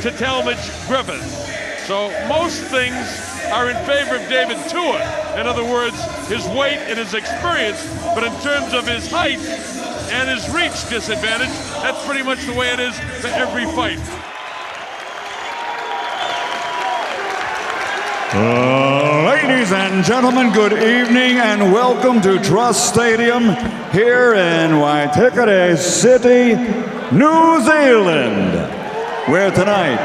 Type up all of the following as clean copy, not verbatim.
to Talmadge Griffis. So most things are in favor of David Tua. In other words, his weight and his experience, but in terms of his height and his reach disadvantage, that's pretty much the way it is for every fight. Ladies and gentlemen, good evening and welcome to Trust Stadium here in Waitakere City, New Zealand, where tonight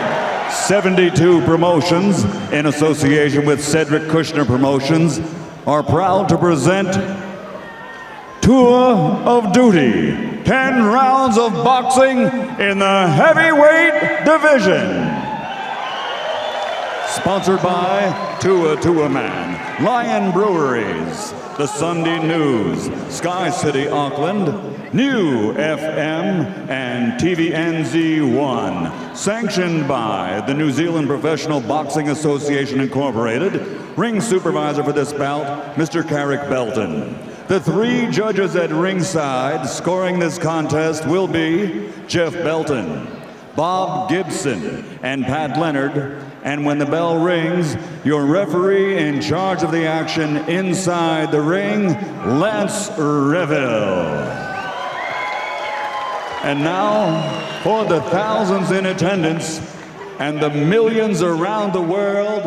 72 promotions in association with Cedric Kushner Promotions are proud to present Tour of Duty, 10 rounds of boxing in the heavyweight division. Sponsored by Tua Man, Lion Breweries, The Sunday News, Sky City Auckland, New FM, and TVNZ1. Sanctioned by the New Zealand Professional Boxing Association Incorporated. Ring supervisor for this bout, Mr. Carrick Belton. The three judges at ringside scoring this contest will be Jeff Belton, Bob Gibson, and Pat Leonard. And when the bell rings, your referee in charge of the action inside the ring, Lance Reville. And now, for the thousands in attendance and the millions around the world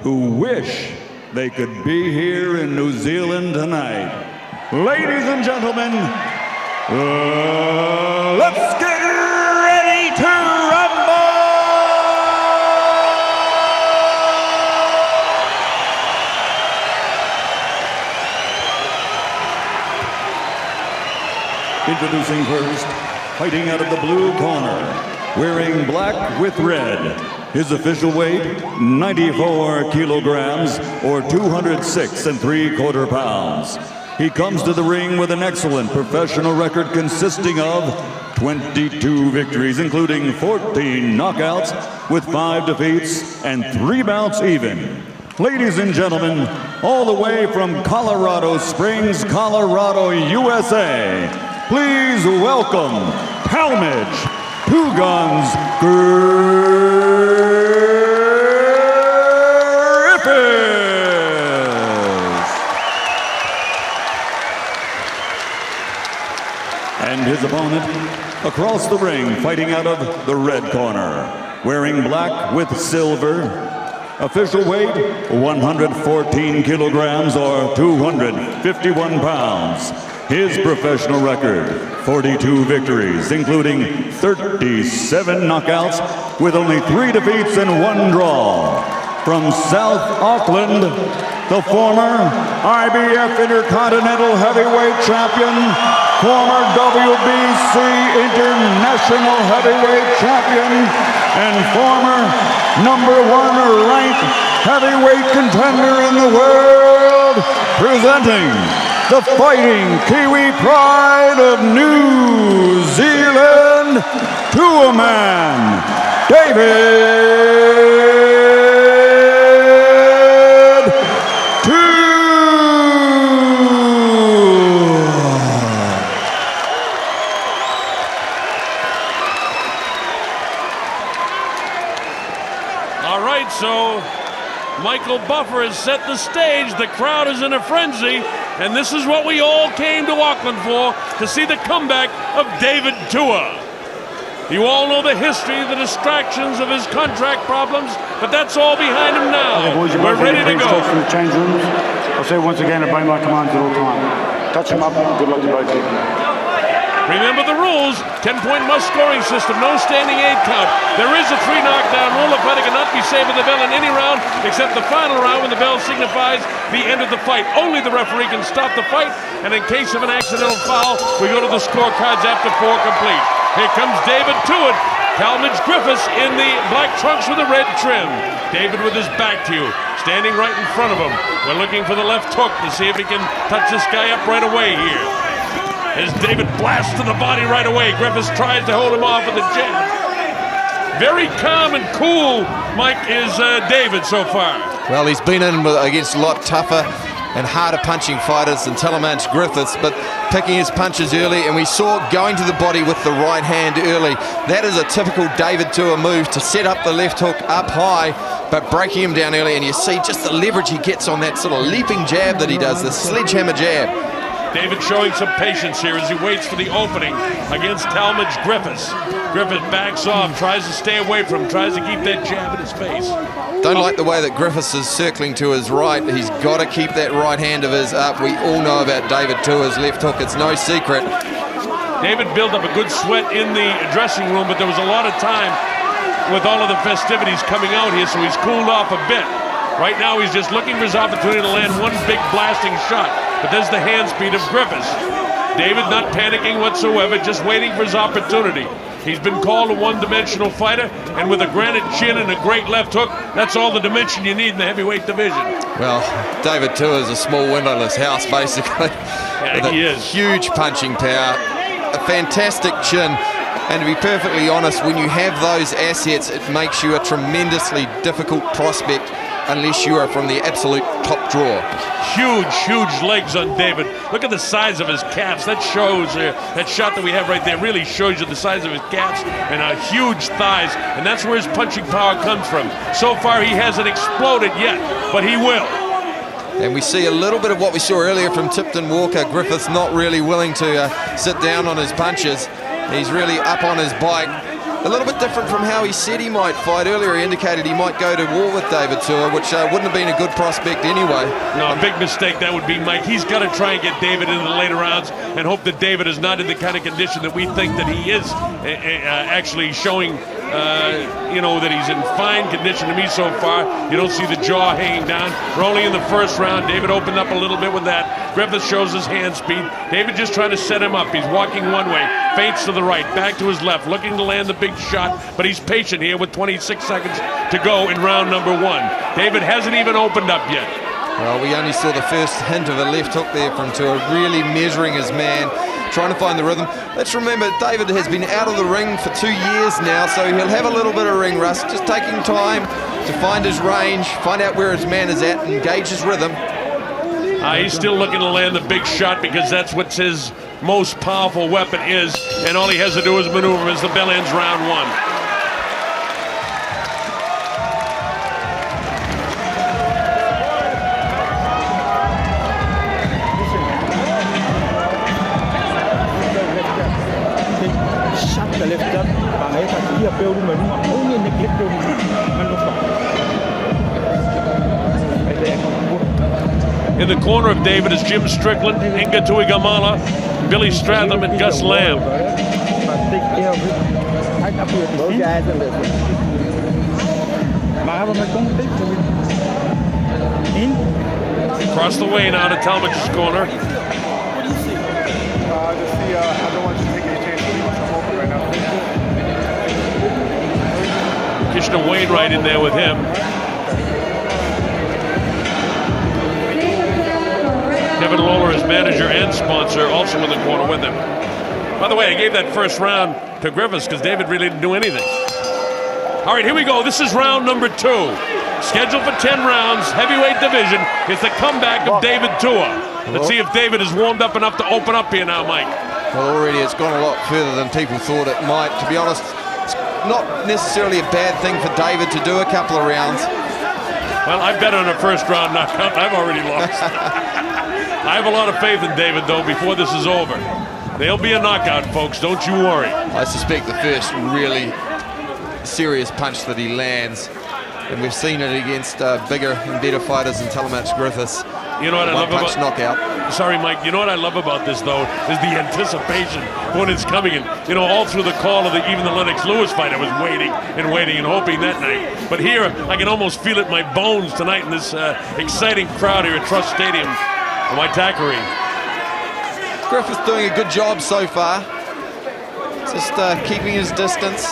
who wish they could be here in New Zealand tonight. Ladies and gentlemen, let's get ready to rumble! Introducing first, fighting out of the blue corner, wearing black with red. His official weight, 94 kilograms, or 206 3/4 pounds. He comes to the ring with an excellent professional record consisting of 22 victories, including 14 knockouts, with 5 defeats and 3 bouts even. Ladies and gentlemen, all the way from Colorado Springs, Colorado, USA, please welcome Talmadge, Two Guns Griffis. And his opponent across the ring, fighting out of the red corner, wearing black with silver. Official weight, 114 kilograms or 251 pounds. His professional record, 42 victories, including 37 knockouts, with only 3 defeats and 1 draw. From South Auckland, the former IBF Intercontinental Heavyweight Champion, former WBC International Heavyweight Champion, and former #1 ranked heavyweight contender in the world, presenting the fighting Kiwi pride of New Zealand, Tua Man, David Tua. All right, so Michael Buffer has set the stage. The crowd is in a frenzy. And this is what we all came to Auckland for, to see the comeback of David Tua. You all know the history, the distractions of his contract problems, but that's all behind him now. We're ready to go. From the change rooms. I'll say once again, obey my commands at all times. Touch him up, good luck to both of you. Remember the rules, 10-point must scoring system, no standing 8 count. There is a 3 knockdown rule. The fighter cannot be saved with the bell in any round except the final round when the bell signifies the end of the fight. Only the referee can stop the fight, and in case of an accidental foul, we go to the scorecards after 4 complete. Here comes David Tua, Talmadge Griffis in the black trunks with the red trim. David with his back to you, standing right in front of him. We're looking for the left hook to see if he can touch this guy up right away here. As David blasts to the body right away, Griffis tries to hold him off with a jab. Very calm and cool, Mike, is David so far. Well, he's been in against a lot tougher and harder punching fighters than Talmadge Griffis, but picking his punches early, and we saw going to the body with the right hand early. That is a typical David Tua move, to set up the left hook up high, but breaking him down early, and you see just the leverage he gets on that sort of leaping jab that he does, the sledgehammer jab. David showing some patience here as he waits for the opening against Talmadge Griffis. Griffis backs off, tries to stay away from him, tries to keep that jab in his face. Don't like the way that Griffis is circling to his right. He's got to keep that right hand of his up. We all know about David Tua's left hook. It's no secret. David built up a good sweat in the dressing room, but there was a lot of time with all of the festivities coming out here, so he's cooled off a bit. Right now he's just looking for his opportunity to land one big blasting shot, but there's the hand speed of Griffis. David not panicking whatsoever, just waiting for his opportunity. He's been called a one-dimensional fighter, and with a granite chin and a great left hook, that's all the dimension you need in the heavyweight division. Well, David Tua is a small windowless house, basically. Yeah, he is. Huge punching power, a fantastic chin, and to be perfectly honest, when you have those assets, it makes you a tremendously difficult prospect unless you are from the absolute top drawer. Huge legs on David. Look at the size of his calves. That shows, that shot that we have right there really shows you the size of his calves and huge thighs, and that's where his punching power comes from. So far he hasn't exploded yet, but he will. And we see a little bit of what we saw earlier from Tipton Walker. Griffiths not really willing to sit down on his punches. He's really up on his bike. A little bit different from how he said he might fight earlier. He indicated he might go to war with David Tua, which wouldn't have been a good prospect anyway. No, a big mistake that would be, Mike. He's got to try and get David into the later rounds and hope that David is not in the kind of condition that we think that he is actually showing, that he's in fine condition to me so far. You don't see the jaw hanging down. We're only in the first round. David opened up a little bit with that. Griffith shows his hand speed. David just trying to set him up. He's walking one way, feints to the right, back to his left, looking to land the big shot, but he's patient here with 26 seconds to go in round number one. David hasn't even opened up yet. Well, we only saw the first hint of a left hook there from Tua, really measuring his man, trying to find the rhythm. Let's remember, David has been out of the ring for 2 years now, so he'll have a little bit of ring rust, just taking time to find his range, find out where his man is at, and gauge his rhythm. He's still looking to land the big shot because that's what his most powerful weapon is, and all he has to do is maneuver as the bell ends round one. Shut the left up, bạn ấy phải kia bêu đi mình only neglect bêu đi mình lúc đó. In the corner of David is Jim Strickland, Inga Tuigamala, Billy Stratham, and Gus Lamb. Across the way now to Talmadge's corner. I don't want you to take any chances. I'm open right now. Kishna Wainwright in there with him. Kevin Lawler, his manager and sponsor, also in the corner with him. By the way, I gave that first round to Griffis because David really didn't do anything. All right, here we go. This is round number two. Scheduled for 10 rounds, heavyweight division. It's the comeback of David Tua. Let's see if David is warmed up enough to open up here now, Mike. Well, already it's gone a lot further than people thought it might. To be honest, it's not necessarily a bad thing for David to do a couple of rounds. Well, I bet on a first round knockout. I've already lost. I have a lot of faith in David, though, before this is over. There'll be a knockout, folks. Don't you worry. I suspect the first really serious punch that he lands, and we've seen it against bigger and better fighters than Talmadge Griffis. You know what I love about knockout. Sorry, Mike. You know what I love about this, though, is the anticipation when it's coming. And all through the call of the Lennox Lewis fight, I was waiting and hoping that night. But here, I can almost feel it in my bones tonight in this exciting crowd here at Trust Stadium, Waitakere. Griffith's doing a good job so far. Just keeping his distance.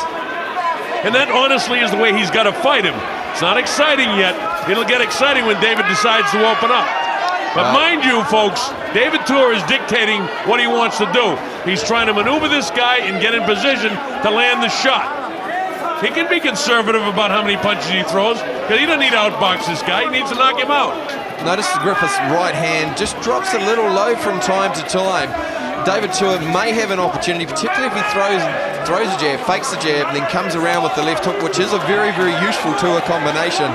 And that, honestly, is the way he's got to fight him. It's not exciting yet. It'll get exciting when David decides to open up. But mind you, folks, David Tua is dictating what he wants to do. He's trying to maneuver this guy and get in position to land the shot. He can be conservative about how many punches he throws, because he doesn't need to outbox this guy. He needs to knock him out. notice Griffis' right hand just drops a little low from time to time. David Tua may have an opportunity, particularly if he throws a jab, fakes the jab, and then comes around with the left hook, which is a very, very useful Tua combination.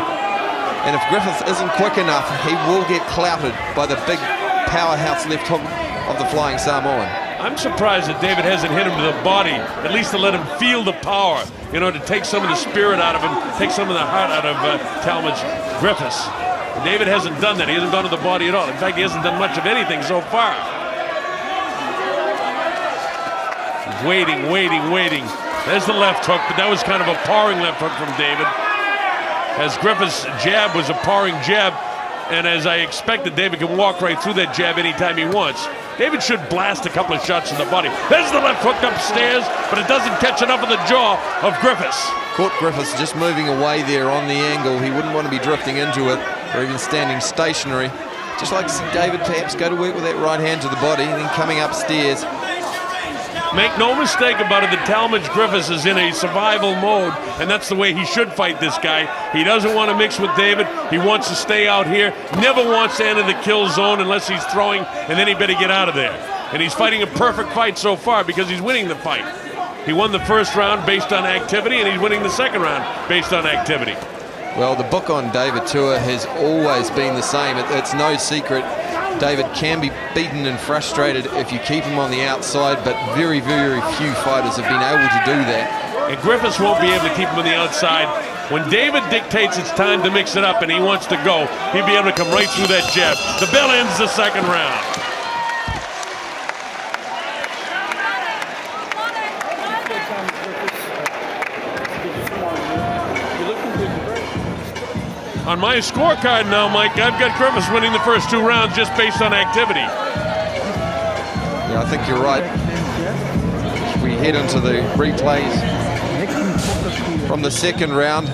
And if Griffith isn't quick enough, he will get clouted by the big powerhouse left hook of the Flying Samoan. I'm surprised that David hasn't hit him to the body, at least to let him feel the power, you know, to take some of the spirit out of him, take some of the heart out of Talmadge Griffis. David hasn't done that. He hasn't gone to the body at all. In fact, he hasn't done much of anything so far. Waiting, waiting, waiting. There's the left hook, but that was kind of a powering left hook from David. As Griffis' jab was a powering jab, and as I expected, David can walk right through that jab anytime he wants. David should blast a couple of shots in the body. There's the left hook upstairs, but it doesn't catch enough of the jaw of Griffis. Caught Griffis just moving away there on the angle. He wouldn't want to be drifting into it or even standing stationary. Just like to see David perhaps go to work with that right hand to the body and then coming upstairs. Make no mistake about it, that Talmadge Griffis is in a survival mode, and that's the way he should fight this guy. He doesn't want to mix with David. He wants to stay out here, never wants to enter the kill zone unless he's throwing, and then he better get out of there. And he's fighting a perfect fight so far because he's winning the fight. He won the first round based on activity, and he's winning the second round based on activity. Well, the book on David Tua has always been the same. It's no secret. David can be beaten and frustrated if you keep him on the outside, but very, very few fighters have been able to do that. And Griffis won't be able to keep him on the outside. When David dictates it's time to mix it up and he wants to go, he'll be able to come right through that jab. The bell ends the second round. On my scorecard now, Mike, I've got Griffis winning the first two rounds just based on activity. Yeah, I think you're right. We head into the replays from the second round.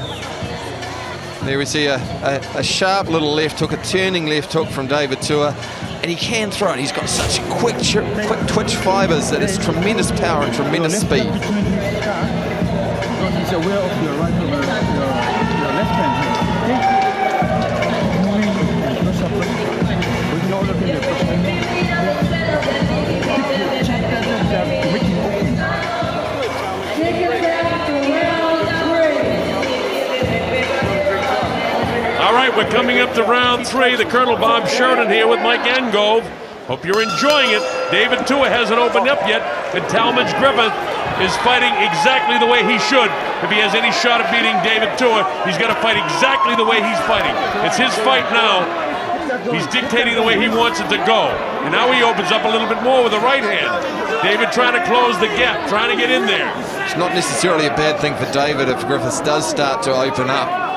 There we see a sharp little left hook, a turning left hook from David Tua, and he can throw it. He's got such quick twitch fibers that it's tremendous power and tremendous speed. He's aware of your right, your left hand. All right, we're coming up to round three. The Colonel Bob Sheridan here with Mike Engove. Hope you're enjoying it. David Tua hasn't opened up yet, and Talmadge Griffith is fighting exactly the way he should. If he has any shot at beating David Tua, he's got to fight exactly the way he's fighting. It's his fight now. He's dictating the way he wants it to go. And now he opens up a little bit more with the right hand. David trying to close the gap, trying to get in there. It's not necessarily a bad thing for David if Griffiths does start to open up.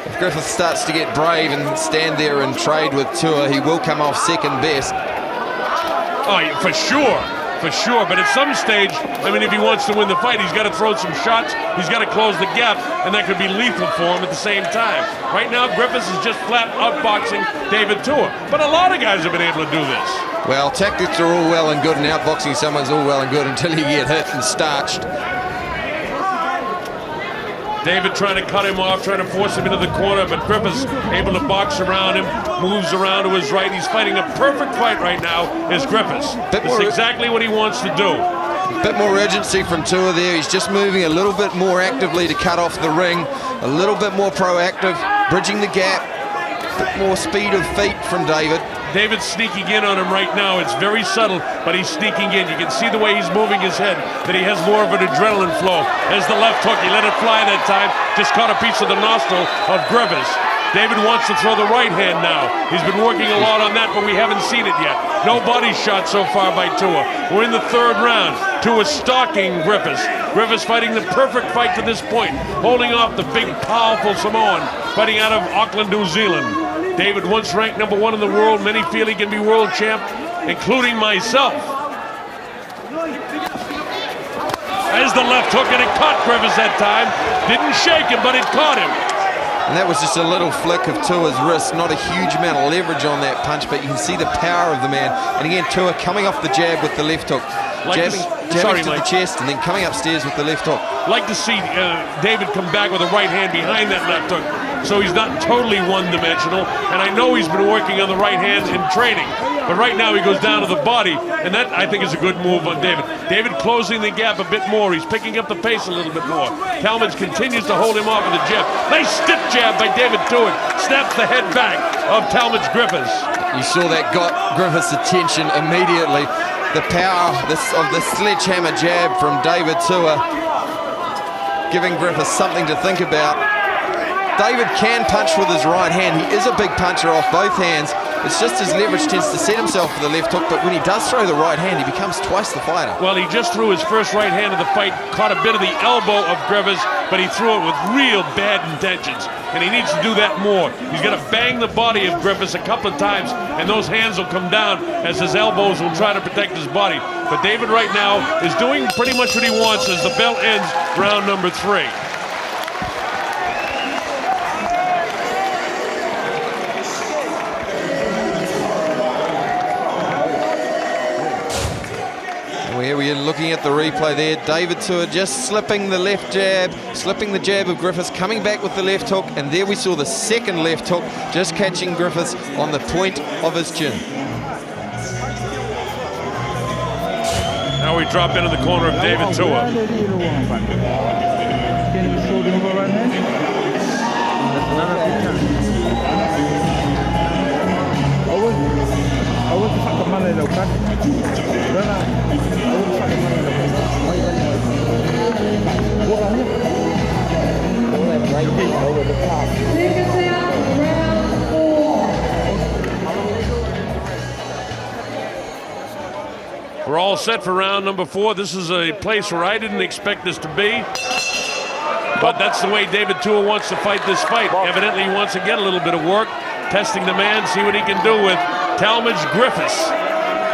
If Griffiths starts to get brave and stand there and trade with Tua, he will come off second best. Oh, for sure. For sure, but at some stage, I mean, if he wants to win the fight, he's got to throw some shots, he's got to close the gap, and that could be lethal for him at the same time. Right now, Griffis is just flat outboxing David Tua, but a lot of guys have been able to do this. Well, tactics are all well and good, and outboxing someone's all well and good until you get hit and starched. David trying to cut him off, trying to force him into the corner, but Griffis able to box around him, moves around to his right. He's fighting a perfect fight right now, is Griffis. That's exactly what he wants to do. A bit more urgency from Tua there. He's just moving a little bit more actively to cut off the ring, a little bit more proactive, bridging the gap, a bit more speed of feet from David. David's sneaking in on him right now. It's very subtle, but he's sneaking in. You can see the way he's moving his head, that he has more of an adrenaline flow. There's the left hook. He let it fly that time. Just caught a piece of the nostril of Griffis. David wants to throw the right hand now. He's been working a lot on that, but we haven't seen it yet. No body shot so far by Tua. We're in the third round. Tua stalking Griffis. Griffis fighting the perfect fight to this point, holding off the big, powerful Samoan, fighting out of Auckland, New Zealand. David, once ranked number one in the world, many feel he can be world champ, including myself. There's the left hook, and it caught Griffis that time. Didn't shake him, but it caught him. And that was just a little flick of Tua's wrist, not a huge amount of leverage on that punch, but you can see the power of the man. And again, Tua coming off the jab with the left hook, jabbing to the chest, and then coming upstairs with the left hook. Like to see David come back with a right hand behind that left hook. so he's not totally one-dimensional. And I know he's been working on the right hand in training. But right now he goes down to the body, and that, I think, is a good move on David. David closing the gap a bit more. He's picking up the pace a little bit more. Talmadge continues to hold him off with a jab. Nice stiff jab by David Tuitt. Snaps the head back of Talmadge Griffis. You saw that got Griffiths' attention immediately. The power of the sledgehammer jab from David Tuitt, giving Griffiths something to think about. David can punch with his right hand. He is a big puncher off both hands. It's just his leverage tends to set himself for the left hook, but when he does throw the right hand, he becomes twice the fighter. Well, he just threw his first right hand of the fight, caught a bit of the elbow of Griffis, but he threw it with real bad intentions, and he needs to do that more. He's going to bang the body of Griffis a couple of times, and those hands will come down as his elbows will try to protect his body. But David right now is doing pretty much what he wants as the bell ends round number 3. Here we are looking at the replay there. David Tuitt just slipping the left jab, slipping the jab of Griffiths, coming back with the left hook, and there we saw the second left hook, just catching Griffiths on the point of his chin. Now we drop into the corner of David Tuitt. We're all set for round number 4. This is a place where I didn't expect this to be. But that's the way David Tuitt wants to fight this fight. Evidently he wants to get a little bit of work, testing the man, see what he can do with Talmadge Griffis.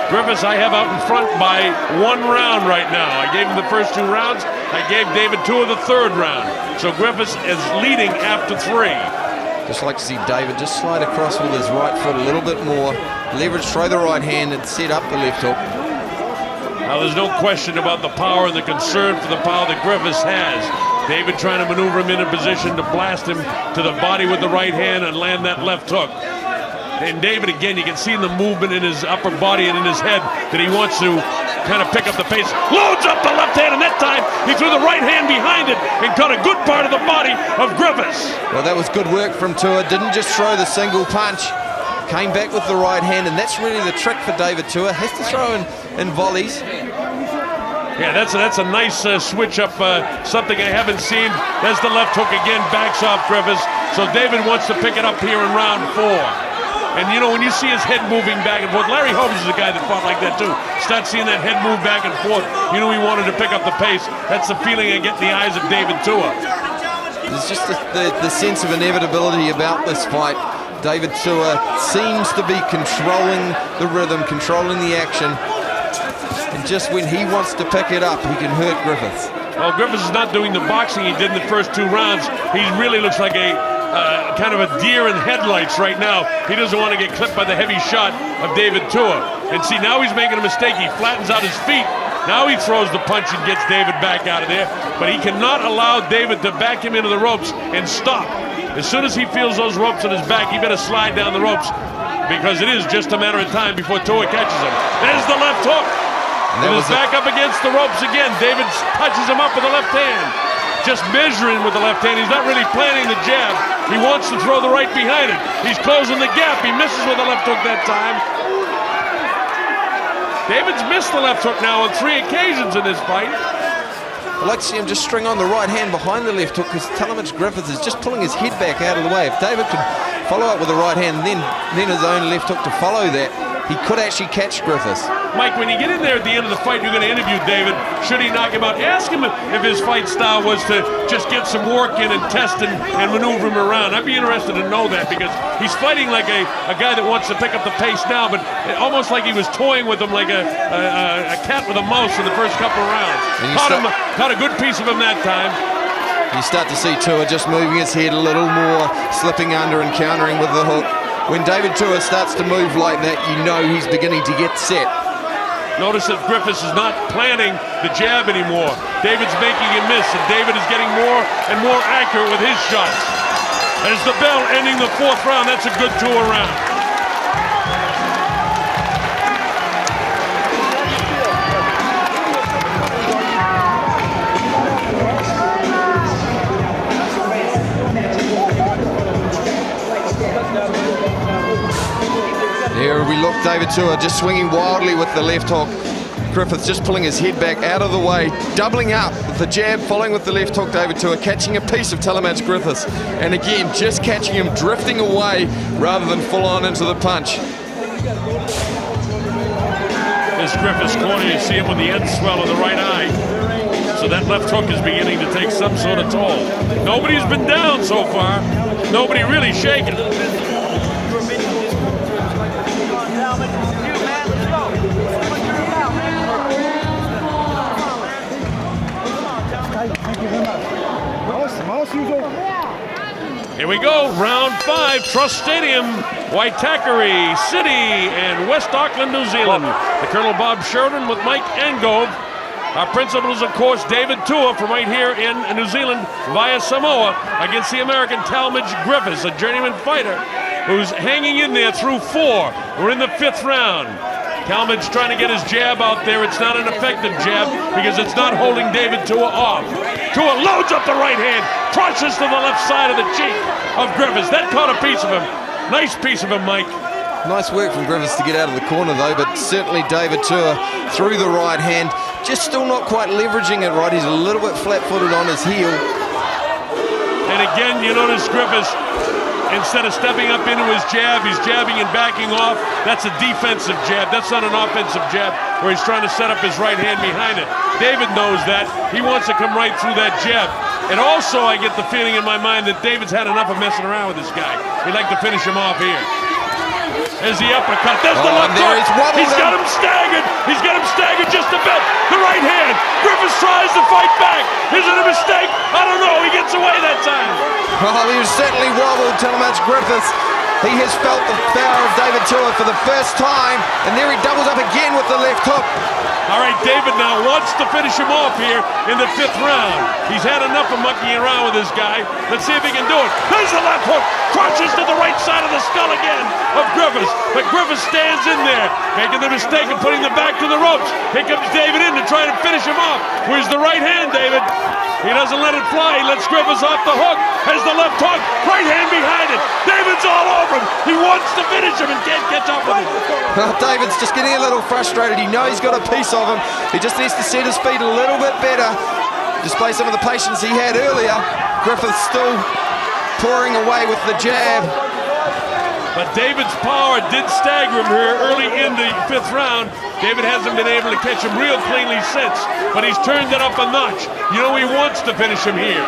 Griffis I have out in front by 1 round right now. I gave him the first 2 rounds. I gave David Tuitt the 3rd round. So Griffis is leading after 3. Just like to see David just slide across with his right foot a little bit more, leverage, throw the right hand and set up the left hook. Now there's no question about the power and the concern for the power that Griffis has. David trying to maneuver him in a position to blast him to the body with the right hand and land that left hook. And David, again, you can see in the movement in his upper body and in his head that he wants to kind of pick up the pace. Loads up the left hand, and that time he threw the right hand behind it and caught a good part of the body of Griffis. Well, that was good work from Tuitt. Didn't just throw the single punch. Came back with the right hand, and that's really the trick for David Tuitt. Has to throw in volleys. Yeah, that's a nice switch up, something I haven't seen. There's the left hook again, backs off Griffis. So David wants to pick it up here in round 4. And you know, when you see his head moving back and forth, Larry Holmes is a guy that fought like that too. Start seeing that head move back and forth. You know he wanted to pick up the pace. That's the feeling I get in the eyes of David Tuitt. There's just the sense of inevitability about this fight. David Tuitt seems to be controlling the rhythm, controlling the action. And just when he wants to pick it up, he can hurt Griffiths. Well, Griffiths is not doing the boxing he did in the first 2 rounds. He really looks like a kind of a deer in headlights right now. He doesn't want to get clipped by the heavy shot of David Tuitt. And see, now he's making a mistake. He flattens out his feet. Now he throws the punch and gets David back out of there. But he cannot allow David to back him into the ropes and stop. As soon as he feels those ropes on his back, he better slide down the ropes, because it is just a matter of time before Tuitt catches him. There's the left hook. And he's back up against the ropes again. David touches him up with the left hand. Just measuring with the left hand. He's not really planning the jab. He wants to throw the right behind it. He's closing the gap. He misses with the left hook that time. David's missed the left hook now on 3 occasions in this fight. I'd like to see him just string on the right hand behind the left hook, because Talmadge Griffiths is just pulling his head back out of the way. If David could follow up with the right hand, then his own left hook to follow that, he could actually catch Griffiths. Mike, when you get in there at the end of the fight, you're going to interview David. Should he knock him out? Ask him if his fight style was to just get some work in and test and maneuver him around. I'd be interested to know that, because he's fighting like a guy that wants to pick up the pace now, but almost like he was toying with him like a cat with a mouse in the first couple of rounds. Caught a good piece of him that time. You start to see Tuitt just moving his head a little more, slipping under and countering with the hook. When David Tuitt starts to move like that, you know he's beginning to get set. Notice that Griffis is not planning the jab anymore. David's making him miss, and David is getting more and more accurate with his shots. As the bell ending the 4th round, that's a good 2 round. Here we look, David Tua just swinging wildly with the left hook. Griffiths just pulling his head back out of the way, doubling up with the jab, following with the left hook. David Tua catching a piece of Talmadge Griffiths, and again just catching him drifting away rather than full on into the punch. This Griffis corner, you see him with the end swell of the right eye. So that left hook is beginning to take some sort of toll. Nobody's been down so far. Nobody really shaken. Here we go, round 5, Trust Stadium, Waitakere City and West Auckland, New Zealand. The Colonel Bob Sheridan with Mike Angove. Our principal is, of course, David Tua from right here in New Zealand via Samoa against the American Talmadge Griffis, a journeyman fighter who's hanging in there through 4. We're in the 5th round. Talmadge trying to get his jab out there. It's not an effective jab because it's not holding David Tua off. Tua loads up the right hand, crushes to the left side of the cheek of Griffis. That caught a piece of him. Nice piece of him, Mike. Nice work from Griffiths to get out of the corner though, but certainly David Tua through the right hand, just still not quite leveraging it right. He's a little bit flat-footed on his heel. And again, you notice Griffis, instead of stepping up into his jab, he's jabbing and backing off. That's a defensive jab. That's not an offensive jab where he's trying to set up his right hand behind it. David knows that. He wants to come right through that jab. And also, I get the feeling in my mind that David's had enough of messing around with this guy. He'd like to finish him off here. There's the uppercut. There's the left hook. He's got him staggered. He's got him staggered just a bit. The right hand. Griffis tries to fight back. Is it a mistake? I don't know. He gets away that time. Well, he was certainly wobbled, Talmadge Griffiths. He has felt the power of David Tua for the first time, and there he doubles up again with the left hook. All right, David now wants to finish him off here in the 5th round. He's had enough of monkeying around with this guy. Let's see if he can do it. There's the left hook. Crunches to the right side of the skull again of Griffis. But Griffis stands in there, making the mistake of putting the back to the ropes. Here comes David in to try to finish him off. Where's the right hand, David? He doesn't let it fly. He lets Griffis off the hook. Has the left hook. Right hand behind it. David's all over him. He wants to finish him and can't catch up with him. Well, David's just getting a little frustrated. He knows he's got a piece of him. He just needs to set his feet a little bit better. Display some of the patience he had earlier. Griffiths still pouring away with the jab. But David's power did stagger him here early in the 5th round. David hasn't been able to catch him real cleanly since, but he's turned it up a notch. You know he wants to finish him here.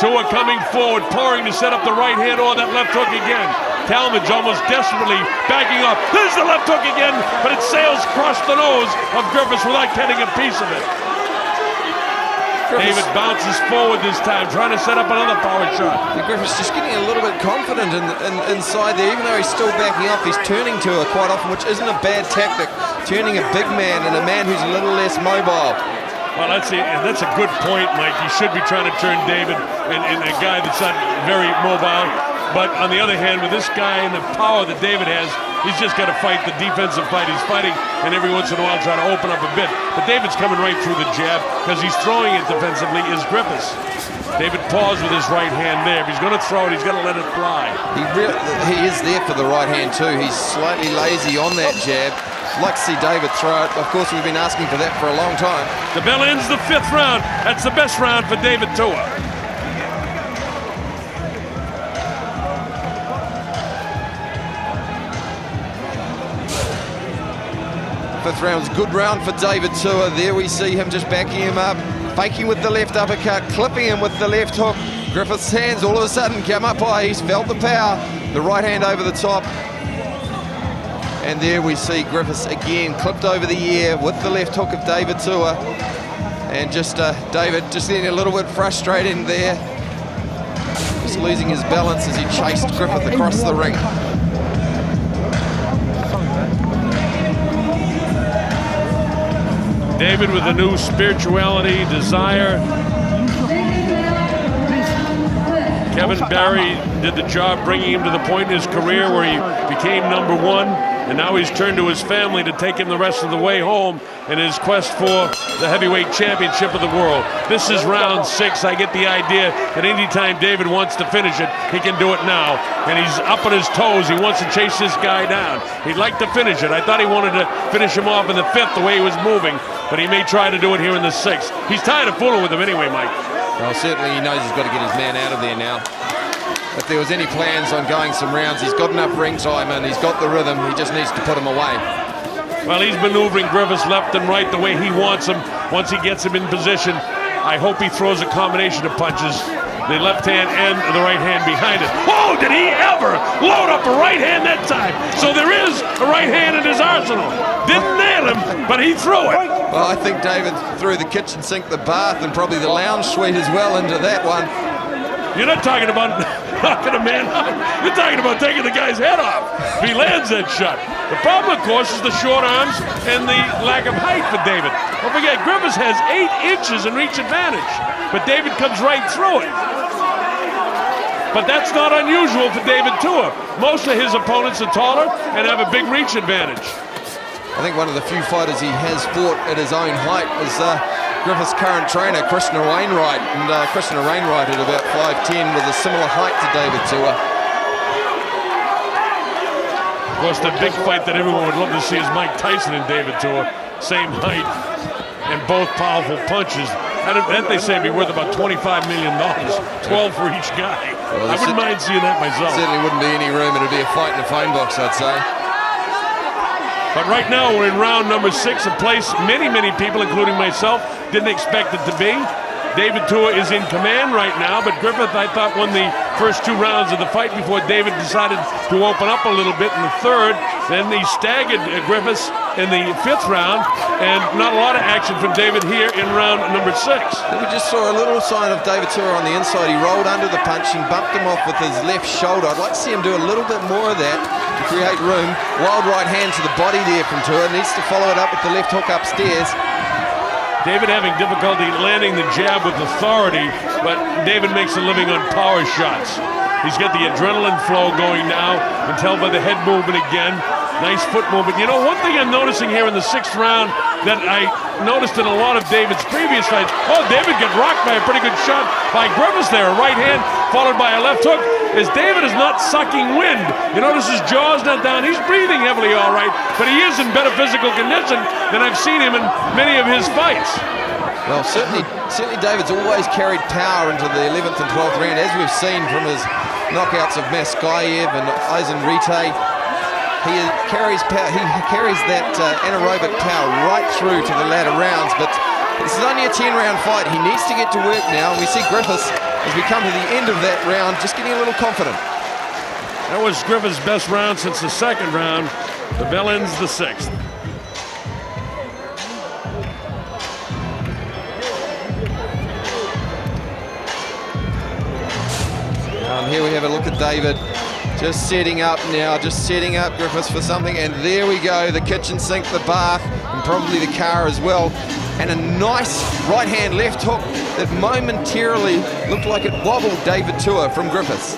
Tua coming forward, pouring to set up the right hand or that left hook again. Talmadge almost desperately backing off. There's the left hook again, but it sails across the nose of Griffis without getting a piece of it. David bounces forward this time, trying to set up another power shot. Griffiths just getting a little bit confident inside there, even though he's still backing off. He's turning to her quite often, which isn't a bad tactic. Turning a big man and a man who's a little less mobile. Well, that's a good point, Mike. You should be trying to turn David and a guy that's not very mobile. But on the other hand, with this guy and the power that David has, he's just got to fight the defensive fight. He's fighting, and every once in a while trying to open up a bit. But David's coming right through the jab because he's throwing it defensively is Griffis. David paused with his right hand there. If he's going to throw it, he's got to let it fly. He is there for the right hand too. He's slightly lazy on that jab. Like to see David throw it. Of course, we've been asking for that for a long time. The bell ends the 5th round. That's the best round for David Tua. Fifth round was a good round for David Tua. There we see him just backing him up, faking with the left uppercut, clipping him with the left hook. Griffith's hands all of a sudden come up high. He's felt the power. The right hand over the top. And there we see Griffiths again clipped over the ear with the left hook of David Tua. And just David just getting a little bit frustrated there. Just losing his balance as he chased Griffith across the ring. David with a new spirituality, desire. Kevin Barry did the job bringing him to the point in his career where he became #1, and now he's turned to his family to take him the rest of the way home in his quest for the heavyweight championship of the world. This is round 6. I get the idea that anytime David wants to finish it, he can do it now. And he's up on his toes. He wants to chase this guy down. He'd like to finish it. I thought he wanted to finish him off in the 5th the way he was moving, but he may try to do it here in the 6th. He's tired of fooling with him anyway, Mike. Well, certainly he knows he's got to get his man out of there now. If there was any plans on going some rounds, he's got enough ring time and he's got the rhythm. He just needs to put him away. Well, he's maneuvering Griffis left and right the way he wants him. Once he gets him in position, I hope he throws a combination of punches, the left hand and the right hand behind it. Oh, did he ever load up a right hand that time? So there is a right hand in his arsenal. Didn't nail him, but he threw it. Well, I think David threw the kitchen sink, the bath, and probably the lounge suite as well into that one. You're not talking about knocking a man out. You're talking about taking the guy's head off if he lands that shot. The problem, of course, is the short arms and the lack of height for David. Don't forget, Griffis has 8 inches in reach advantage, but David comes right through it. But that's not unusual for David Tua. Most of his opponents are taller and have a big reach advantage. I think one of the few fighters he has fought at his own height is Griffis' current trainer, Krishna Wainwright. And Krishna Wainwright at about 5'10", with a similar height to David Tua. Of course, the big fight that everyone would love to see is Mike Tyson and David Tua. Same height and both powerful punches. That they say be worth about $25 million, 12 for each guy. Well, I wouldn't mind seeing that myself. Certainly wouldn't be any room. It'd be a fight in a phone box, I'd say. But right now we're in round number 6, a place many people, including myself, didn't expect it to be. David Tua is in command right now, but Griffith, I thought, won the first 2 rounds of the fight before David decided to open up a little bit in the 3rd. Then he staggered Griffis in the 5th round, and not a lot of action from David here in round number 6. We just saw a little sign of David Tua on the inside. He rolled under the punch and bumped him off with his left shoulder. I'd like to see him do a little bit more of that to create room. Wild right hand to the body there from Tua. Needs to follow it up with the left hook upstairs. David having difficulty landing the jab with authority, but David makes a living on power shots. He's got the adrenaline flow going now, and tell by the head movement again. Nice foot movement. You know, one thing I'm noticing here in the 6th round that I noticed in a lot of David's previous fights, David got rocked by a pretty good shot by Griffis there, a right hand followed by a left hook, is David is not sucking wind. You notice his jaw's not down. He's breathing heavily all right, but he is in better physical condition than I've seen him in many of his fights. Well, certainly David's always carried power into the 11th and 12th round, as we've seen from his knockouts of Maskayev and Aizen Rite. He carries power. He carries that anaerobic power right through to the latter rounds, but this is only a 10-round fight. He needs to get to work now. We see Griffis, as we come to the end of that round, just getting a little confident. That was Griffis' best round since the 2nd round. The bell ends the 6th. Here we have a look at David. Just setting up now, just setting up Griffis for something, and there we go, the kitchen sink, the bath, and probably the car as well. And a nice right hand left hook that momentarily looked like it wobbled David Tua from Griffis.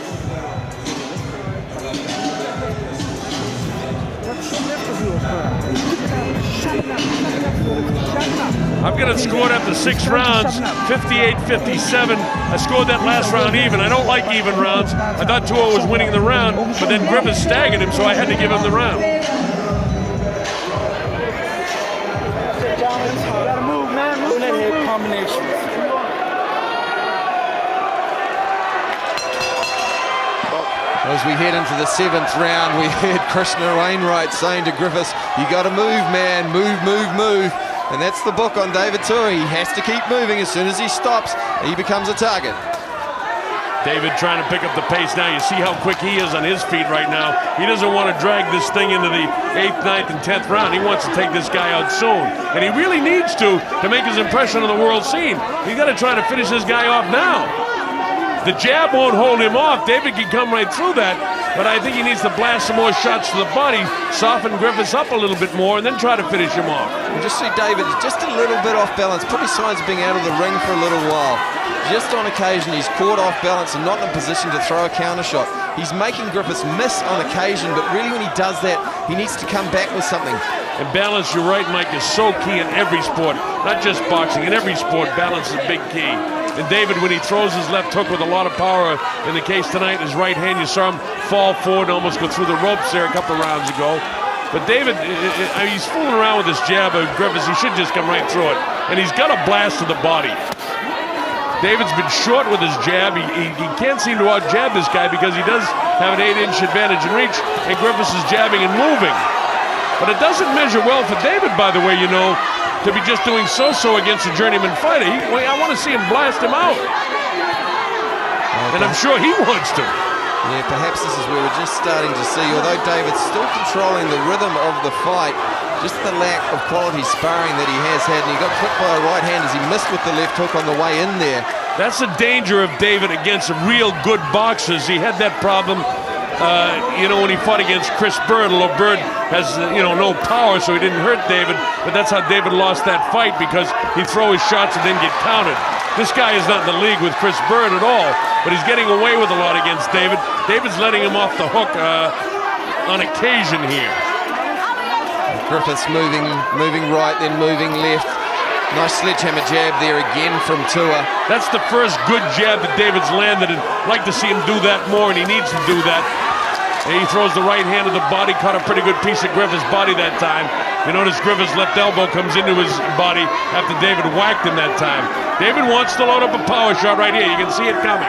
I've got it scored after 6 rounds, 58-57. I scored that last round even. I don't like even rounds. I thought Tua was winning the round, but then Griffis staggered him, so I had to give him the round. Gotta move, man. Move that head combination. As we head into the 7th round, we heard Krishna Wainwright saying to Griffis, "You got to move, man. Move, move, move." And that's the book on David Tua. He has to keep moving. As soon as he stops, he becomes a target. David trying to pick up the pace now. You see how quick he is on his feet right now. He doesn't want to drag this thing into the 8th, 9th, and 10th round. He wants to take this guy out soon. And he really needs to make his impression on the world scene. He's got to try to finish this guy off now. The jab won't hold him off. David can come right through that, but I think he needs to blast some more shots to the body, soften Griffis up a little bit more, and then try to finish him off. You just see David just a little bit off balance, probably signs of being out of the ring for a little while. Just on occasion, he's caught off balance and not in a position to throw a counter shot. He's making Griffis miss on occasion, but really when he does that, he needs to come back with something. And balance, you're right, Mike, is so key in every sport, not just boxing. In every sport, balance is a big key. And David, when he throws his left hook with a lot of power, in the case tonight, his right hand, you saw him fall forward and almost go through the ropes there a couple of rounds ago. But David, I mean, he's fooling around with this jab of Griffis. He should just come right through it. And he's got a blast to the body. David's been short with his jab. He can't seem to out-jab this guy because he does have an 8-inch advantage in reach, and Griffis is jabbing and moving. But it doesn't measure well for David, by the way, you know, to be just doing so-so against a journeyman fighter. I want to see him blast him out. And I'm sure he wants to. Yeah, perhaps this is where we're just starting to see, although David's still controlling the rhythm of the fight, just the lack of quality sparring that he has had, and he got clipped by a right hand as he missed with the left hook on the way in there. That's the danger of David against real good boxers. He had that problem, you know, when he fought against Chris Bird. Although Bird has, you know, no power, so he didn't hurt David. But that's how David lost that fight, because he'd throw his shots and then get countered. This guy is not in the league with Chris Bird at all, but he's getting away with a lot against David. David's letting him off the hook on occasion here. Griffis moving right, then moving left. Nice sledgehammer jab there again from Tua. That's the first good jab that David's landed, and I'd like to see him do that more, and he needs to do that. And he throws the right hand to the body, caught a pretty good piece of Griffis' body that time. You notice Griffis' left elbow comes into his body after David whacked him that time. David wants to load up a power shot right here. You can see it coming.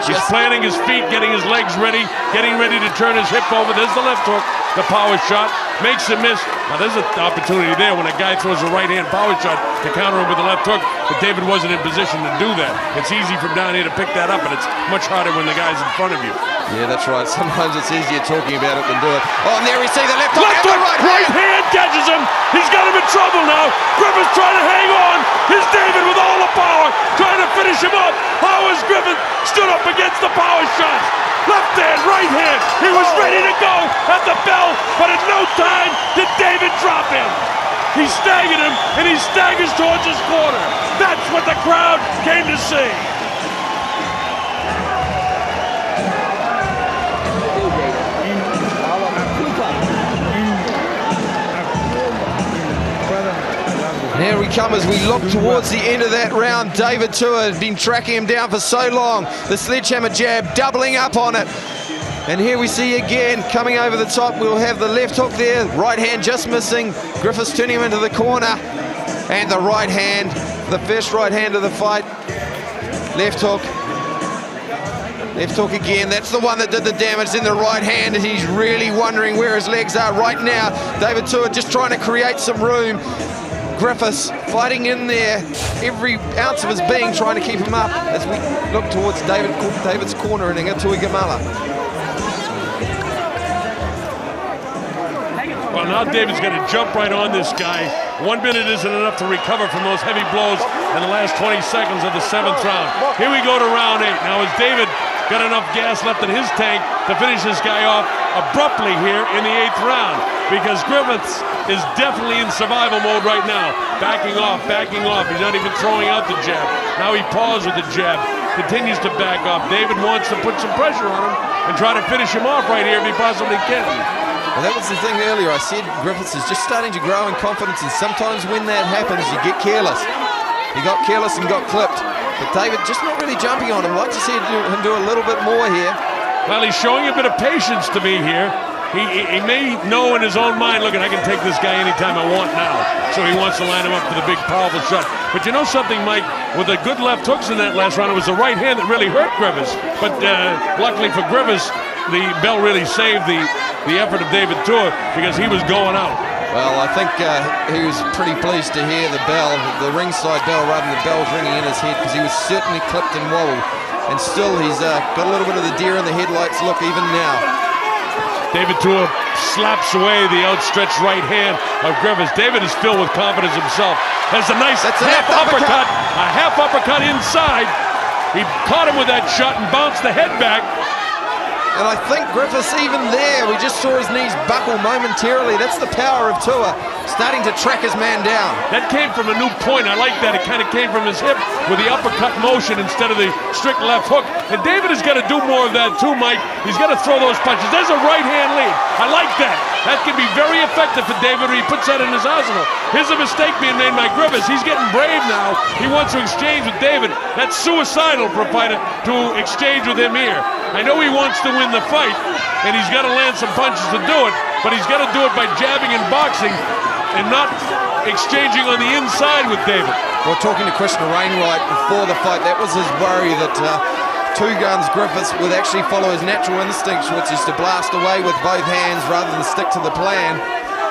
He's planting his feet, getting his legs ready, getting ready to turn his hip over. There's the left hook, the power shot, makes a miss. Now there's an opportunity there when a guy throws a right-hand power shot to counter him with the left hook, but David wasn't in position to do that. It's easy from down here to pick that up, but it's much harder when the guy's in front of you. Yeah, that's right. Sometimes it's easier talking about it than do it. Oh, and there we see the left hook. Left hook, right hand catches him. He's got him in trouble now. Griffis trying to hang on. Here's David with all the power, trying to finish him up. How is Griffis stood up against the power shots? Left hand, right hand. He was ready to go at the bell, but at no time did David drop him. He staggered him, and he staggers towards his corner. That's what the crowd came to see. Here we come as we look towards the end of that round. David Tua has been tracking him down for so long. The sledgehammer jab doubling up on it. And here we see again, coming over the top, we'll have the left hook there. Right hand just missing. Griffis turning him into the corner. And the right hand, the first right hand of the fight. Left hook. Left hook again. That's the one that did the damage in the right hand, and he's really wondering where his legs are right now. David Tua just trying to create some room. Griffis fighting in there, every ounce of his being trying to keep him up as we look towards David's corner in Inga Tuigamala. Well, now David's going to jump right on this guy. 1 minute isn't enough to recover from those heavy blows in the last 20 seconds of the 7th round. Here we go to round 8. Now, has David got enough gas left in his tank to finish this guy off abruptly here in the 8th round? Because Griffis is definitely in survival mode right now. Backing off, backing off. He's not even throwing out the jab. Now he paused with the jab. Continues to back off. David wants to put some pressure on him and try to finish him off right here if he possibly can. Well, that was the thing earlier. I said Griffis is just starting to grow in confidence, and sometimes when that happens, you get careless. He got careless and got clipped. But David just not really jumping on him. I'd like to see him do a little bit more here. Well, he's showing a bit of patience to me here. He may know in his own mind, look, I can take this guy anytime I want now. So he wants to line him up for the big, powerful shot. But you know something, Mike? With the good left hooks in that last round, it was the right hand that really hurt Griffis. But luckily for Griffis, the bell really saved the effort of David Tua because he was going out. Well, I think he was pretty pleased to hear the bell, the ringside bell, rather than the bells ringing in his head, because he was certainly clipped and wobbled. And still, he's got a little bit of the deer in the headlights look even now. David Tua slaps away the outstretched right hand of Griffis. David is filled with confidence himself. Has a nice half uppercut. A half uppercut inside. He caught him with that shot and bounced the head back. And I think Griffis, even there, we just saw his knees buckle momentarily. That's the power of Tua, starting to track his man down. That came from a new point. I like that. It kind of came from his hip with the uppercut motion instead of the strict left hook. And David has got to do more of that too, Mike. He's got to throw those punches. There's a right hand lead. I like that. That can be very effective for David when he puts that in his arsenal. Here's a mistake being made by Griffis. He's getting brave now. He wants to exchange with David. That's suicidal for a fighter to exchange with him here. I know he wants to win the fight, and he's got to land some punches to do it, but he's got to do it by jabbing and boxing and not exchanging on the inside with David. Well, talking to Christian Wainwright before the fight, that was his worry that Two Guns Griffis would actually follow his natural instincts, which is to blast away with both hands rather than stick to the plan.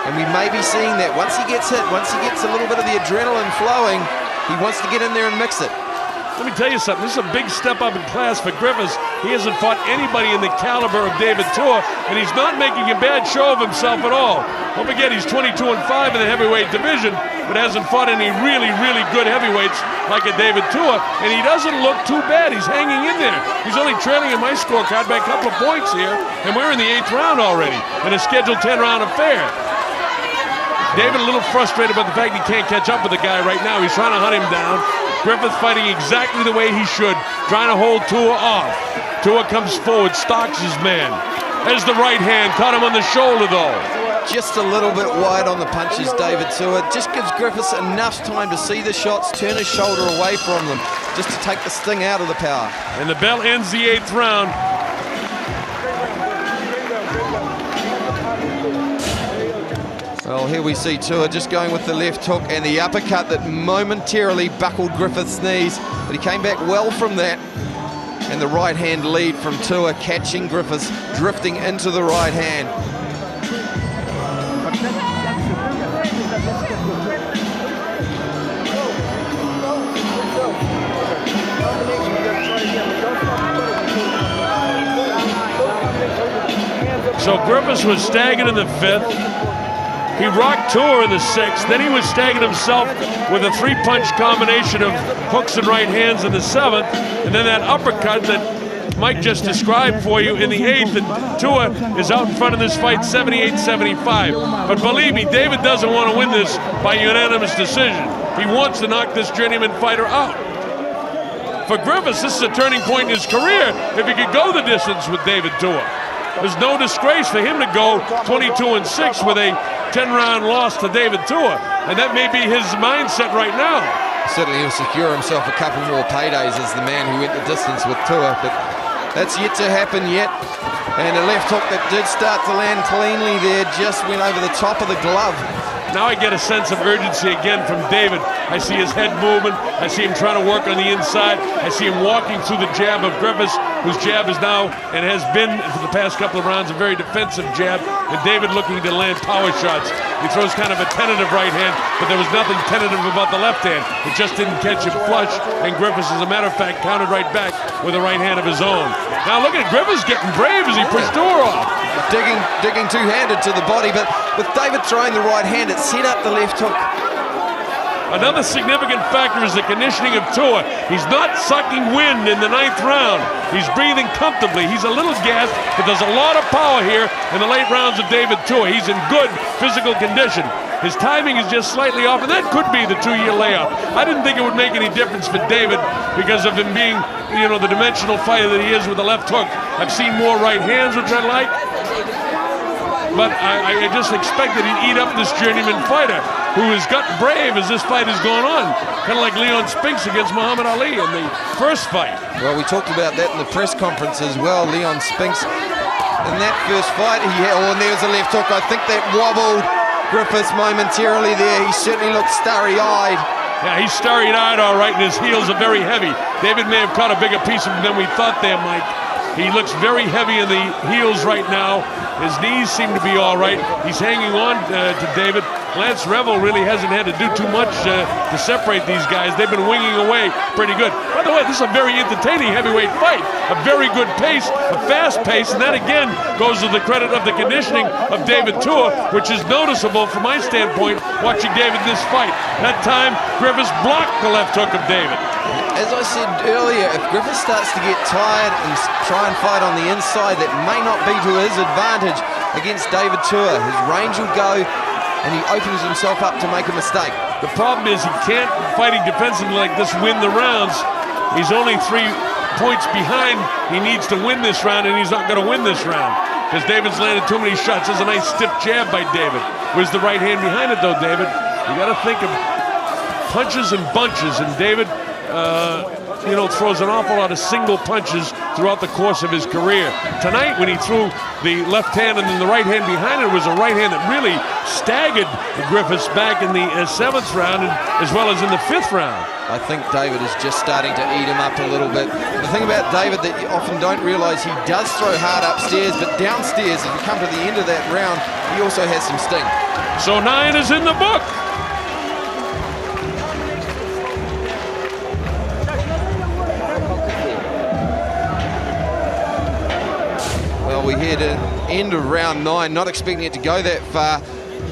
And we may be seeing that once he gets hit, once he gets a little bit of the adrenaline flowing, he wants to get in there and mix it. Let me tell you something, this is a big step up in class for Griffis. He hasn't fought anybody in the caliber of David Tua, and he's not making a bad show of himself at all. Don't forget, he's 22-5 in the heavyweight division, but hasn't fought any really, really good heavyweights like a David Tua, and he doesn't look too bad. He's hanging in there. He's only trailing in my scorecard by a couple of points here, and we're in the 8th round already in a scheduled 10-round affair. David a little frustrated about the fact he can't catch up with the guy right now. He's trying to hunt him down. Griffith fighting exactly the way he should, trying to hold Tua off. Tua comes forward, stalks his man. There's the right hand, caught him on the shoulder though. Just a little bit wide on the punches, David Tua. Just gives Griffis enough time to see the shots, turn his shoulder away from them, just to take the sting out of the power. And the bell ends the 8th round. Well, here we see Tua just going with the left hook and the uppercut that momentarily buckled Griffith's knees, but he came back well from that. And the right hand lead from Tua, catching Griffiths, drifting into the right hand. So Griffis was staggered in the 5th. He rocked Tua in the 6th. Then he was staggered himself with a 3-punch combination of hooks and right hands in the 7th. And then that uppercut that Mike just described for you in the 8th. And Tua is out in front of this fight 78-75. But believe me, David doesn't want to win this by unanimous decision. He wants to knock this journeyman fighter out. For Griffis, this is a turning point in his career if he could go the distance with David Tua. There's no disgrace for him to go 22-6 with a 10-round loss to David Tua, and that may be his mindset right now. Certainly he'll secure himself a couple more paydays as the man who went the distance with Tua, but that's yet to happen yet. And a left hook that did start to land cleanly there just went over the top of the glove. Now I get a sense of urgency again from David. I see his head moving. I see him trying to work on the inside. I see him walking through the jab of Griffis, whose jab is now, and has been for the past couple of rounds, a very defensive jab. And David looking to land power shots. He throws kind of a tentative right hand, but there was nothing tentative about the left hand. It just didn't catch him flush, and Griffis, as a matter of fact, countered right back with a right hand of his own. Now look at Griffis getting brave as he pushed Tua off. Digging two-handed to the body, but with David throwing the right hand, it set up the left hook. Another significant factor is the conditioning of Tua. He's not sucking wind in the 9th round. He's breathing comfortably. He's a little gassed, but there's a lot of power here in the late rounds of David Tua. He's in good physical condition. His timing is just slightly off, and that could be the 2-year layoff. I didn't think it would make any difference for David because of him being, the dimensional fighter that he is with the left hook. I've seen more right hands, which I like. But I just expected he'd eat up this journeyman fighter who has gotten brave as this fight has gone on. Kind of like Leon Spinks against Muhammad Ali in the first fight. Well, we talked about that in the press conference as well. Leon Spinks in that first fight. And there's a left hook. I think that wobbled Griffis momentarily there. He certainly looked starry-eyed. Yeah, he's starry-eyed all right, and his heels are very heavy. David may have caught a bigger piece of him than we thought there, Mike. He looks very heavy in the heels right now. His knees seem to be all right. He's hanging on to David. Lance Revel really hasn't had to do too much to separate these guys. They've been winging away pretty good. By the way, this is a very entertaining heavyweight fight. A very good pace, a fast pace, and that again goes to the credit of the conditioning of David Tua, which is noticeable from my standpoint watching David in this fight. That time, Griffis blocked the left hook of David. as I said earlier, if Griffis starts to get tired and try and fight on the inside, that may not be to his advantage against David Tua. His range will go and he opens himself up to make a mistake. The problem is he can't, fighting defensively like this, win the rounds. He's only 3 points behind. He needs to win this round, and he's not going to win this round because David's landed too many shots. There's a nice stiff jab by David. Where's the right hand behind it, though, David? You got to think of punches and bunches, and David, throws an awful lot of single punches throughout the course of his career. Tonight, when he threw the left hand and then the right hand behind it, was a right hand that really staggered Griffis back in the 7th round, as well as in the 5th round. I think David is just starting to eat him up a little bit. The thing about David that you often don't realize, he does throw hard upstairs, but downstairs, if you come to the end of that round, he also has some sting. So 9 is in the book. Well, we hear the end of round 9, not expecting it to go that far.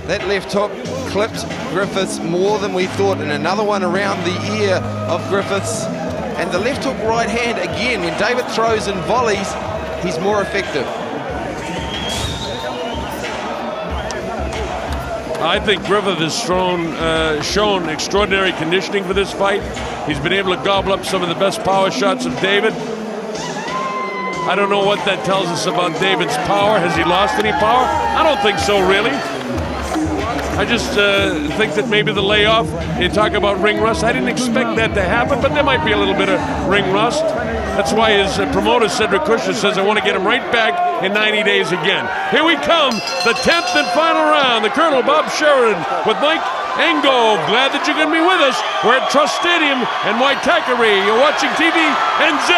That left hook clipped Griffis more than we thought, and another one around the ear of Griffis. And the left hook right hand, again, when David throws in volleys, he's more effective. I think Griffith has shown extraordinary conditioning for this fight. He's been able to gobble up some of the best power shots of David. I don't know what that tells us about David's power. Has he lost any power? I don't think so, really. I just think that maybe the layoff, they talk about ring rust. I didn't expect that to happen, but there might be a little bit of ring rust. That's why his promoter, Cedric Kushner, says, I want to get him right back in 90 days again. Here we come, the 10th and final round. The Colonel, Bob Sheridan, with Mike Engo. Glad that you're going to be with us. We're at Trust Stadium in Waitakere. You're watching TVNZ,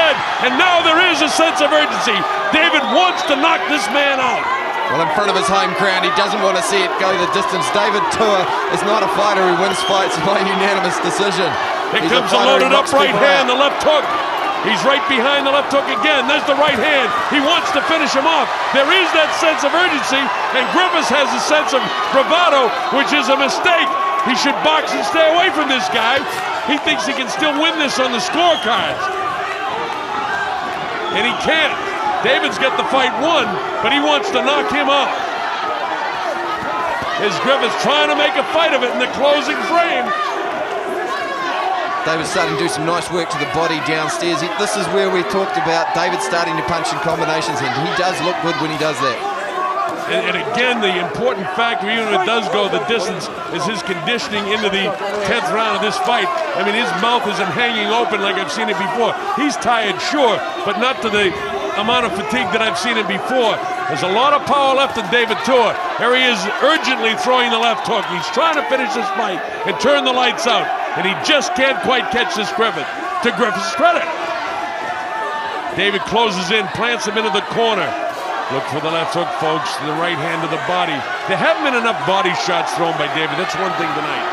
and now there is a sense of urgency. David wants to knock this man out. Well, in front of his home crowd, he doesn't want to see it go the distance. David Tua is not a fighter who wins fights by unanimous decision. Here comes a loaded up right hand, the left hook. He's right behind the left hook again. There's the right hand. He wants to finish him off. There is that sense of urgency, and Griffis has a sense of bravado, which is a mistake. He should box and stay away from this guy. He thinks he can still win this on the scorecards. And he can't. David's got the fight won, but he wants to knock him out. Is Griffis trying to make a fight of it in the closing frame? David's starting to do some nice work to the body downstairs. This is where we talked about David starting to punch in combinations, and he does look good when he does that. And again, the important factor, even if it does go the distance, is his conditioning into the 10th round of this fight. I mean, his mouth isn't hanging open like I've seen it before. He's tired, sure, but not to the amount of fatigue that I've seen it before. There's a lot of power left in David Tua. Here he is urgently throwing the left hook. He's trying to finish this fight and turn the lights out, and he just can't quite catch this Griffith, to Griffith's credit. David closes in, plants him into the corner. Look for the left hook, folks, to the right hand to the body. There haven't been enough body shots thrown by David. That's one thing tonight.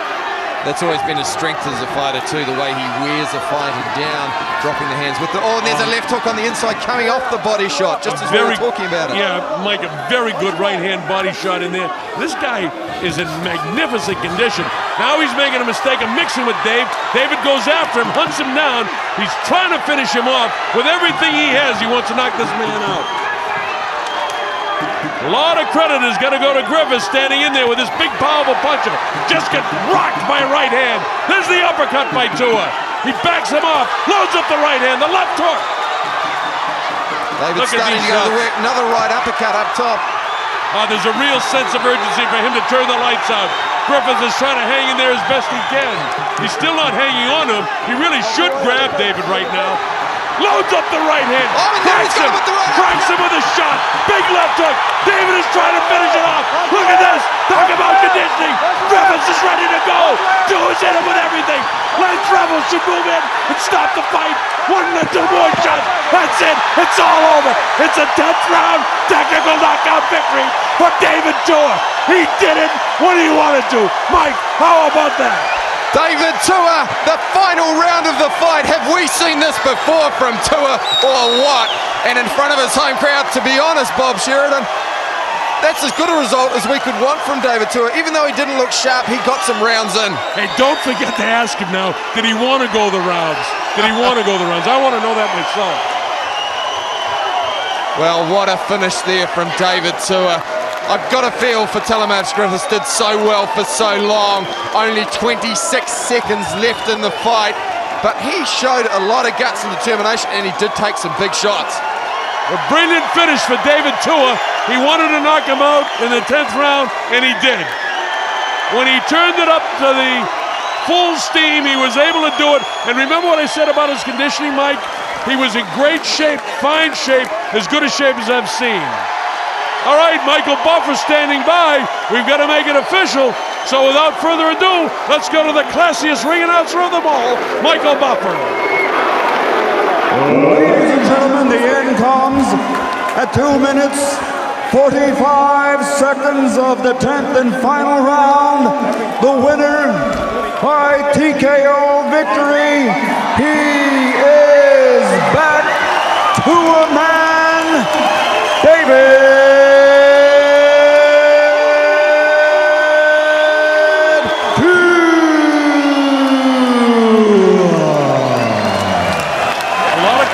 That's always been his strength as a fighter too, the way he wears a fighter down, dropping the hands with the... Oh, and there's a left hook on the inside coming off the body shot, just as we were talking about it. Yeah, Mike, a very good right-hand body shot in there. This guy is in magnificent condition. Now he's making a mistake of mixing with Dave. David goes after him, hunts him down. He's trying to finish him off. With everything he has, he wants to knock this man out. A lot of credit is going to go to Griffis standing in there with this big, powerful puncher. Just gets rocked by right hand. There's the uppercut by Tua. He backs him off, loads up the right hand, the left hook. David's starting to go to work. Another right uppercut up top. There's a real sense of urgency for him to turn the lights out. Griffis is trying to hang in there as best he can. He's still not hanging on to him. He really should grab David right now. Loads up the right hand. Cracks him. Cracks him with a shot. Big left hook. David is trying to finish it off. Look at this. Talk about conditioning. Griffis is ready to go. Tua's in him with everything. Lance Rebels should move in and stop the fight. 1 or 2 more shots. That's it. It's all over. It's a 10th round technical knockout victory for David Tua. He did it. What do you want to do? Mike, how about that? David Tua, the final round of the fight. Have we seen this before from Tua or what? And in front of his home crowd, to be honest, Bob Sheridan, that's as good a result as we could want from David Tua. Even though he didn't look sharp, he got some rounds in. Hey, don't forget to ask him now, did he want to go the rounds? did he want to go the rounds? I want to know that myself. Well, what a finish there from David Tua. I've got a feel for Talmadge. Griffis did so well for so long. Only 26 seconds left in the fight, but he showed a lot of guts and determination, and he did take some big shots. A brilliant finish for David Tua. He wanted to knock him out in the 10th round, and he did. When he turned it up to the full steam, he was able to do it. And remember what I said about his conditioning, Mike? He was in great shape, fine shape, as good a shape as I've seen. All right, Michael Buffer standing by. We've got to make it official. So without further ado, let's go to the classiest ring announcer of them all, Michael Buffer. Ladies and gentlemen, the end comes at 2 minutes, 45 seconds of the 10th and final round. The winner by TKO victory. He is back to a man, David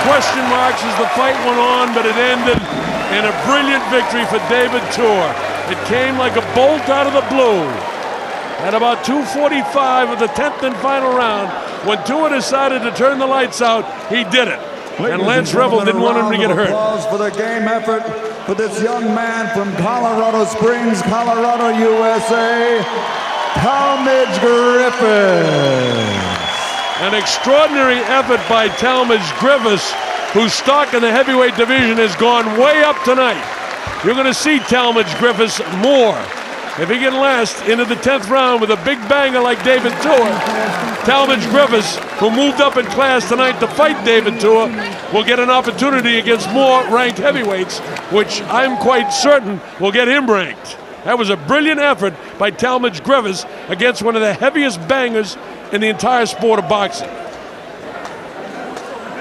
Question marks as the fight went on, but it ended in a brilliant victory for David Tua. It came like a bolt out of the blue. At about 2:45 of the 10th and final round, when Tua decided to turn the lights out, he did it. And Lance Revel didn't want him to get hurt. Applause for the game effort for this young man from Colorado Springs, Colorado, USA, Talmadge Griffis. An extraordinary effort by Talmadge Griffis, whose stock in the heavyweight division has gone way up tonight. You're going to see Talmadge Griffis more. If he can last into the 10th round with a big banger like David Tua, Talmadge Griffis, who moved up in class tonight to fight David Tua, will get an opportunity against more ranked heavyweights, which I'm quite certain will get him ranked. That was a brilliant effort by Talmadge Griffis against one of the heaviest bangers in the entire sport of boxing.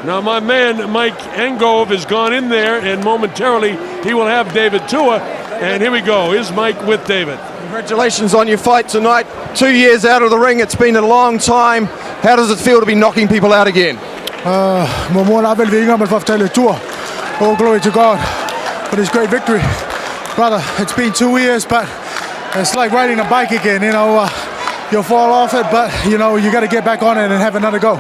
Now my man Mike Engove has gone in there, and momentarily he will have David Tua. And here we go. Here's Mike with David. Congratulations on your fight tonight. 2 years out of the ring. It's been a long time. How does it feel to be knocking people out again? All glory to God for this great victory. Brother, it's been 2 years, but it's like riding a bike again, you know. You'll fall off it, but, you know, you got to get back on it and have another go.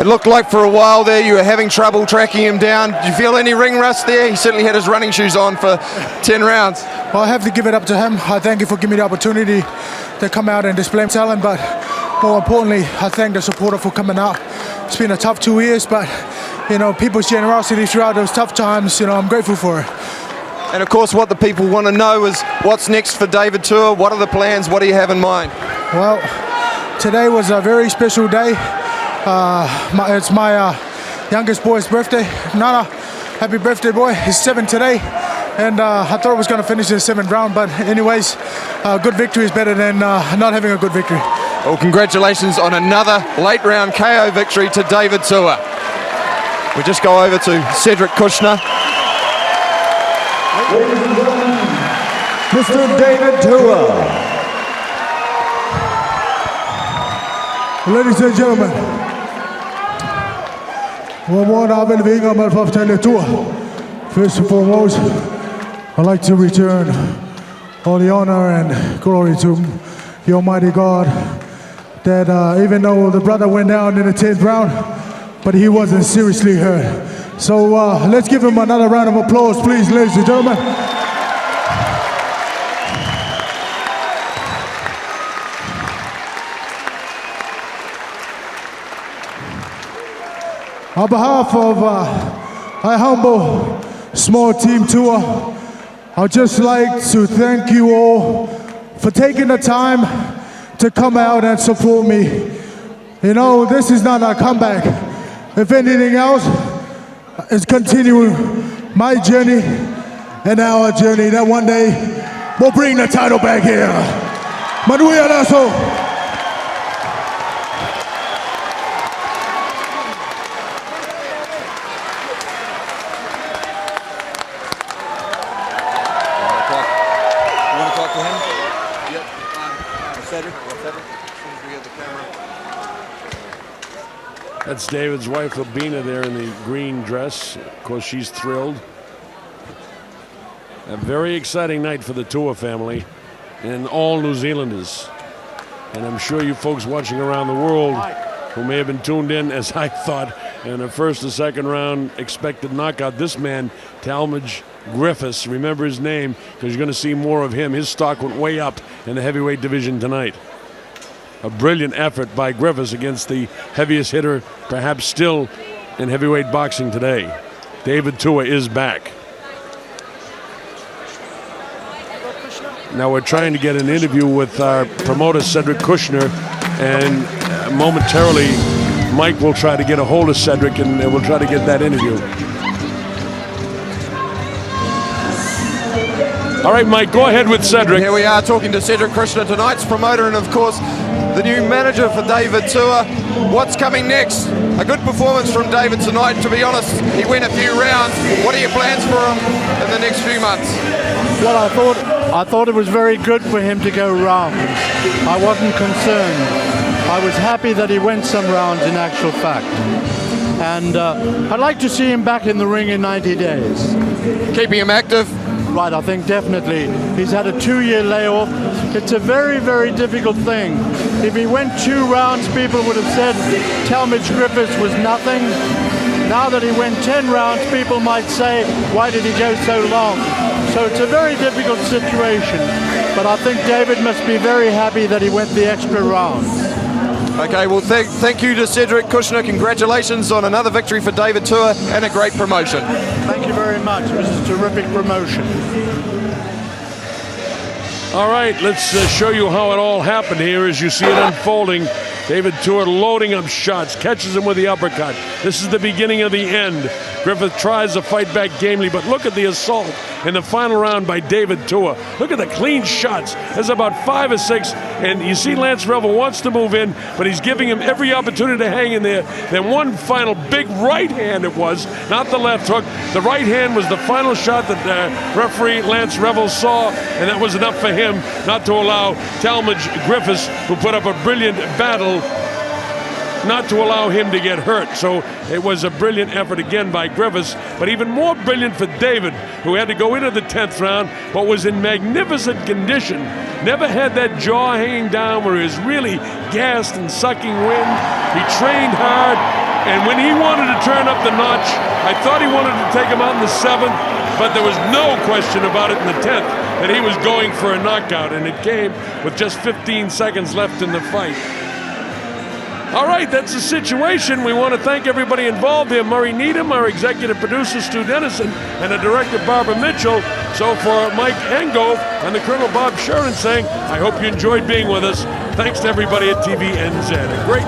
It looked like for a while there you were having trouble tracking him down. Did you feel any ring rust there? He certainly had his running shoes on for 10 rounds. Well, I have to give it up to him. I thank you for giving me the opportunity to come out and display talent, but more importantly, I thank the supporter for coming out. It's been a tough 2 years, but, you know, people's generosity throughout those tough times, you know, I'm grateful for it. And of course, what the people want to know is what's next for David Tua? What are the plans? What do you have in mind? Well, today was a very special day. It's my youngest boy's birthday. Nana, happy birthday, boy. He's 7 today. And I thought I was going to finish in the 7th round. But anyways, good victory is better than not having a good victory. Well, congratulations on another late round KO victory to David Tua. We just go over to Cedric Kushner. Ladies and gentlemen, Mr. David Tua. Ladies and gentlemen, first and foremost, I'd like to return all the honor and glory to the Almighty God, that even though the brother went down in the 10th round, but he wasn't seriously hurt. So let's give him another round of applause, please, ladies and gentlemen. On behalf of our humble small team Tua, I'd just like to thank you all for taking the time to come out and support me. You know, this is not a comeback. If anything else, it's continuing my journey and our journey that one day we'll bring the title back here. Manuel Lasso. That's David's wife, Labina, there in the green dress. Of course, she's thrilled. A very exciting night for the Tua family and all New Zealanders. And I'm sure you folks watching around the world who may have been tuned in, as I thought, in the first or second round expected knockout. This man, Talmadge Griffis, remember his name because you're going to see more of him. His stock went way up in the heavyweight division tonight. A brilliant effort by Griffis against the heaviest hitter, perhaps still in heavyweight boxing today. David Tua is back. Now we're trying to get an interview with our promoter, Cedric Kushner, and momentarily Mike will try to get a hold of Cedric and we'll try to get that interview. All right, Mike, go ahead with Cedric. Here we are talking to Cedric Kushner, tonight's promoter, and of course the new manager for David Tua. What's coming next? A good performance from David tonight. To be honest, he went a few rounds. What are your plans for him in the next few months? Well, I thought it was very good for him to go rounds. I wasn't concerned. I was happy that he went some rounds in actual fact. And I'd like to see him back in the ring in 90 days. Keeping him active? Right, I think definitely. He's had a 2-year layoff. It's a very, very difficult thing. If he went 2 rounds, people would have said Talmadge Griffis was nothing. Now that he went 10 rounds, people might say, why did he go so long? So it's a very difficult situation. But I think David must be very happy that he went the extra rounds. Okay, well, thank you to Cedric Kushner. Congratulations on another victory for David Tua and a great promotion. Thank you very much. It was a terrific promotion. All right, let's show you how it all happened here as you see it unfolding. David Tua loading up shots, catches him with the uppercut. This is the beginning of the end. Griffith tries to fight back gamely, but look at the assault in the final round by David Tua. Look at the clean shots. There's about 5 or 6, and you see Lance Revel wants to move in, but he's giving him every opportunity to hang in there. Then one final big right hand it was, not the left hook. The right hand was the final shot that referee Lance Revel saw, and that was enough for him not to allow Talmadge Griffis, who put up a brilliant battle, not to allow him to get hurt. So it was a brilliant effort again by Griffis, but even more brilliant for David, who had to go into the 10th round, but was in magnificent condition. Never had that jaw hanging down where he was really gassed and sucking wind. He trained hard, and when he wanted to turn up the notch, I thought he wanted to take him out in the 7th, but there was no question about it in the 10th that he was going for a knockout, and it came with just 15 seconds left in the fight. All right, that's the situation. We want to thank everybody involved here. Murray Needham, our executive producer, Stu Dennison, and the director, Barbara Mitchell. So for Mike Engo and the Colonel Bob Sheridan saying, I hope you enjoyed being with us. Thanks to everybody at TVNZ. A great